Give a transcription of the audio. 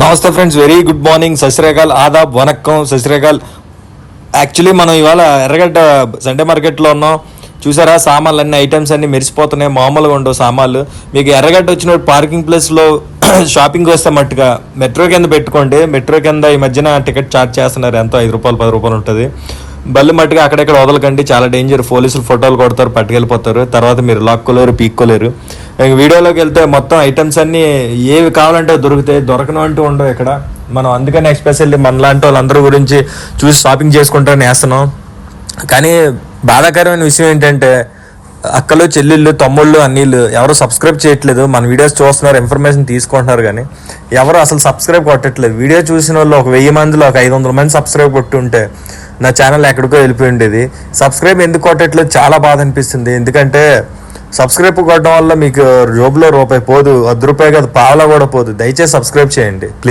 నమస్తే friends, very good morning, సశ్రీకాల్, ఆదాబ్, వనక్కం, సశ్రీకాల్. యాక్చువల్లీ మనం ఇవాళ ఎర్రగడ్డ సండే మార్కెట్లో ఉన్నాం. చూసారా, సామాన్లు అన్ని ఐటమ్స్ అన్ని మెరిసిపోతున్నాయి, మామూలుగా ఉండవు సామాన్లు. మీకు ఎర్రగడ్డ వచ్చిన పార్కింగ్ ప్లేస్లో షాపింగ్ వస్తే మట్టుగా మెట్రో కింద పెట్టుకోండి. మెట్రో కింద ఈ మధ్యన టికెట్ ఛార్జ్ చేస్తున్నారు, ఎంతో 5 రూపాయలు 10 రూపాయలు ఉంటుంది. బళ్ళు మట్టుగా అక్కడెక్కడ వదలకండి, చాలా డేంజర్. పోలీసులు ఫోటోలు కొడతారు, పట్టుకెళ్ళిపోతారు, తర్వాత మీరు లాక్కోలేరు, పీక్కోలేరు. వీడియోలోకి వెళ్తే మొత్తం ఐటమ్స్ అన్నీ ఏవి కావాలంటే దొరుకుతాయి, దొరకను అంటూ ఉండవు ఇక్కడ. మనం అందుకని ఎక్స్పెషల్లీ మనలాంటి వాళ్ళందరి గురించి చూసి షాపింగ్ చేసుకుంటారని వేస్తున్నాం. కానీ బాధాకరమైన విషయం ఏంటంటే అక్కలు, చెల్లెళ్ళు, తమ్ముళ్ళు, అన్నీళ్ళు ఎవరు సబ్స్క్రైబ్ చేయట్లేదు. మన వీడియోస్ చూస్తున్నారు, ఇన్ఫర్మేషన్ తీసుకుంటున్నారు, కానీ ఎవరు అసలు సబ్స్క్రైబ్ కొట్టట్లేదు. వీడియో చూసిన వాళ్ళు ఒక 1000 మందిలో ఒక 500 మంది సబ్స్క్రైబ్ కొట్టి ఉంటే నా ఛానల్ ఎక్కడికో వెళ్ళిపోయి ఉండేది. సబ్స్క్రైబ్ ఎందుకు కొట్టట్లేదు, చాలా బాధ అనిపిస్తుంది. ఎందుకంటే సబ్స్క్రైబ్ కొట్టడం వల్ల మీకు జోబులో రూపాయి పోదు, 10 రూపాయలు కాదు, పావలా కూడా పోదు. దయచేసి సబ్స్క్రైబ్ చేయండి ప్లీజ్.